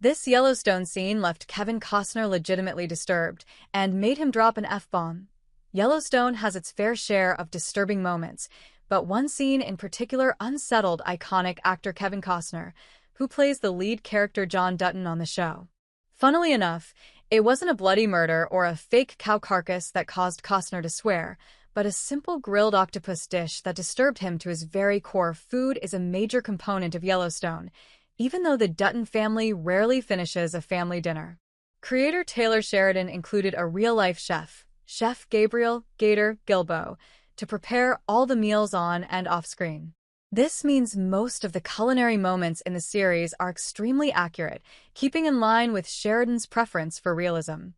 This Yellowstone scene left Kevin Costner legitimately disturbed and made him drop an F-bomb. Yellowstone has its fair share of disturbing moments, but one scene in particular unsettled iconic actor Kevin Costner, who plays the lead character John Dutton on the show. Funnily enough, it wasn't a bloody murder or a fake cow carcass that caused Costner to swear, but a simple grilled octopus dish that disturbed him to his very core. Food is a major component of Yellowstone, even though the Dutton family rarely finishes a family dinner. Creator Taylor Sheridan included a real-life chef, Chef Gabriel "Gator" Gilbo, to prepare all the meals on and off-screen. This means most of the culinary moments in the series are extremely accurate, keeping in line with Sheridan's preference for realism.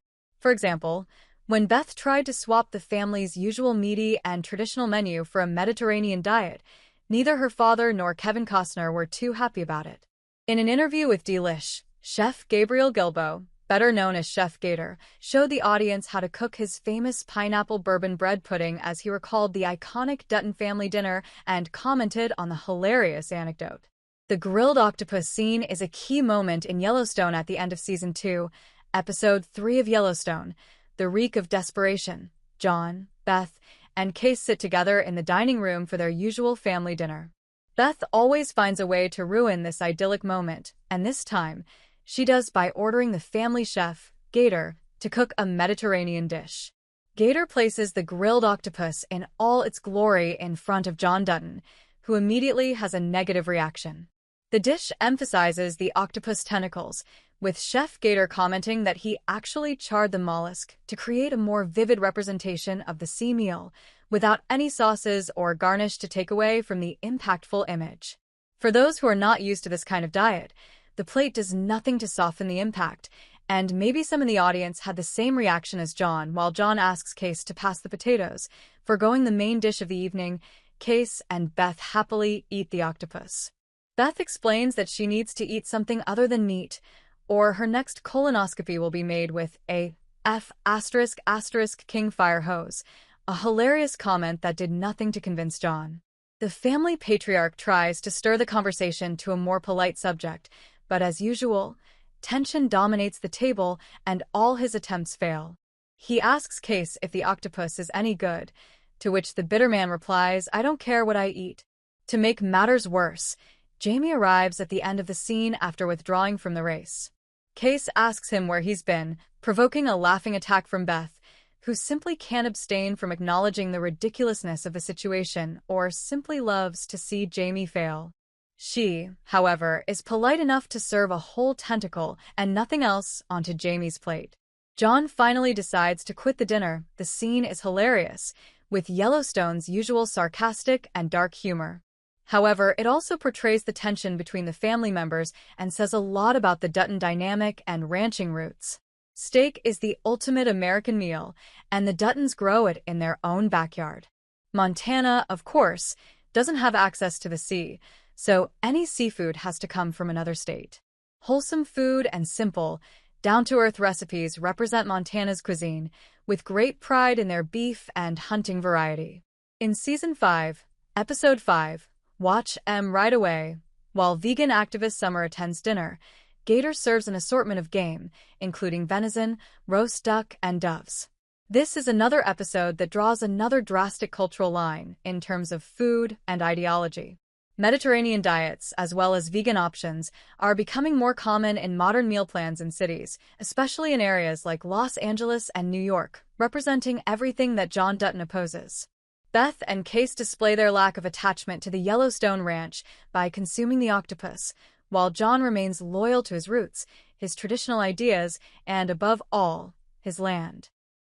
For example, when Beth tried to swap the family's usual meaty and traditional menu for a Mediterranean diet, neither her father nor Kevin Costner were too happy about it. In an interview with Delish, Chef Gabriel Gilbo, better known as Chef Gator, showed the audience how to cook his famous pineapple bourbon bread pudding as he recalled the iconic Dutton family dinner and commented on the hilarious anecdote. The grilled octopus scene is a key moment in Yellowstone at the end of Season 2, Episode 3 of Yellowstone, The Reek of Desperation. John, Beth, and Case sit together in the dining room for their usual family dinner. Beth always finds a way to ruin this idyllic moment, and this time, she does by ordering the family chef, Gator, to cook a Mediterranean dish. Gator places the grilled octopus in all its glory in front of John Dutton, who immediately has a negative reaction. The dish emphasizes the octopus tentacles, with Chef Gator commenting that he actually charred the mollusk to create a more vivid representation of the sea meal, without any sauces or garnish to take away from the impactful image. For those who are not used to this kind of diet, the plate does nothing to soften the impact, and maybe some in the audience had the same reaction as John while John asks Case to pass the potatoes. Forgoing the main dish of the evening, Case and Beth happily eat the octopus. Beth explains that she needs to eat something other than meat, or her next colonoscopy will be made with a King fire hose, a hilarious comment that did nothing to convince John. The family patriarch tries to stir the conversation to a more polite subject, but as usual, tension dominates the table and all his attempts fail. He asks Case if the octopus is any good, to which the bitter man replies, "I don't care what I eat." To make matters worse, Jamie arrives at the end of the scene after withdrawing from the race. Case asks him where he's been, provoking a laughing attack from Beth, who simply can't abstain from acknowledging the ridiculousness of the situation or simply loves to see Jamie fail. She, however, is polite enough to serve a whole tentacle and nothing else onto Jamie's plate. John finally decides to quit the dinner. The scene is hilarious, with Yellowstone's usual sarcastic and dark humor. However, it also portrays the tension between the family members and says a lot about the Dutton dynamic and ranching roots. Steak is the ultimate American meal, and the Duttons grow it in their own backyard. Montana, of course, doesn't have access to the sea, so any seafood has to come from another state. Wholesome food and simple, down-to-earth recipes represent Montana's cuisine, with great pride in their beef and hunting variety. In Season 5, Episode 5, Watch M Right Away, while vegan activist Summer attends dinner, Gator serves an assortment of game, including venison, roast duck, and doves. This is another episode that draws another drastic cultural line in terms of food and ideology. Mediterranean diets, as well as vegan options, are becoming more common in modern meal plans in cities, especially in areas like Los Angeles and New York, representing everything that John Dutton opposes. Beth and Case display their lack of attachment to the Yellowstone ranch by consuming the octopus, while John remains loyal to his roots, his traditional ideas, and, above all, his land.